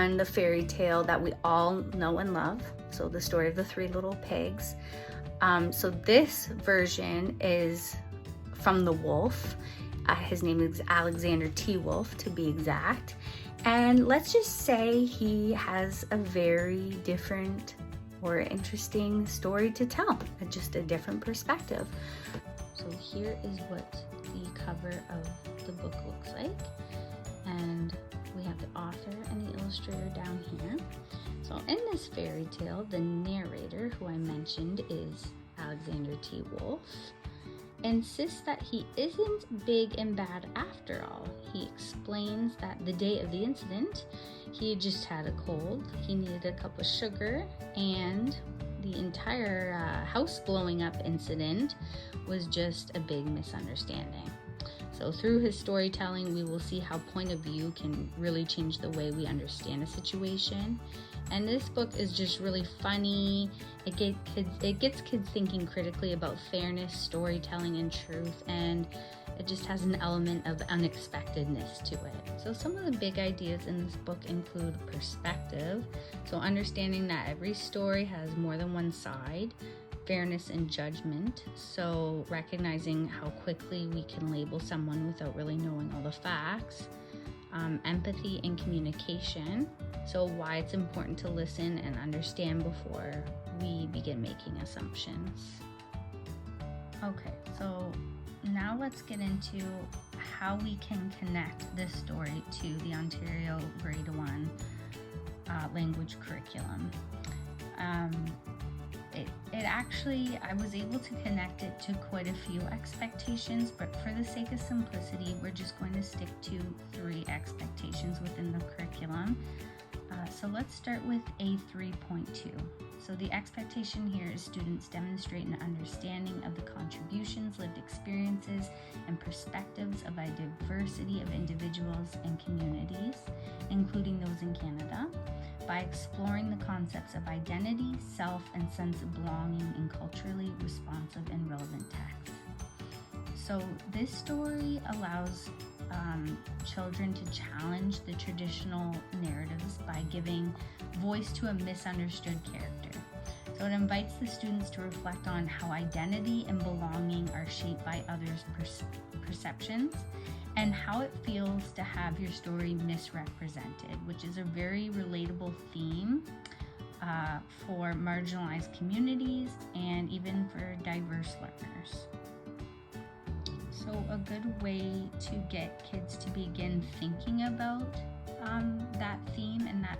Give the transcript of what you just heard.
and the fairy tale that we all know and love. So the story of the three little pigs. So this version is from the wolf. His name is Alexander T. Wolf, to be exact. And let's just say he has a very different or interesting story to tell, just a different perspective. So here is what the cover of the book looks like. And we have the author and the illustrator down here. So in this fairy tale, the narrator, who I mentioned, is Alexander T. Wolf, insists that he isn't big and bad after all. He explains that the day of the incident, he had just had a cold, he needed a cup of sugar, and the entire house blowing up incident was just a big misunderstanding. So through his storytelling, we will see how point of view can really change the way we understand a situation. And this book is just really funny. It gets kids thinking critically about fairness, storytelling, and truth, and it just has an element of unexpectedness to it. So some of the big ideas in this book include perspective, so understanding that every story has more than one side, fairness and judgment, so recognizing how quickly we can label someone without really knowing all the facts, empathy and communication, so why it's important to listen and understand before we begin making assumptions. Okay, so now let's get into how we can connect this story to the Ontario Grade 1 language curriculum. It actually, I was able to connect it to quite a few expectations, but for the sake of simplicity, we're just going to stick to 3 expectations within the curriculum. So let's start with A3.2. So the expectation here is students demonstrate an understanding of the contributions, lived experiences, and perspectives of a diversity of individuals and communities, including those in Canada, by exploring the concepts of identity, self, and sense of belonging in culturally responsive and relevant texts. So this story allows children to challenge the traditional narratives by giving voice to a misunderstood character. So it invites the students to reflect on how identity and belonging are shaped by others' perceptions, and how it feels to have your story misrepresented, which is a very relatable theme for marginalized communities and even for diverse learners. So a good way to get kids to begin thinking about that theme and that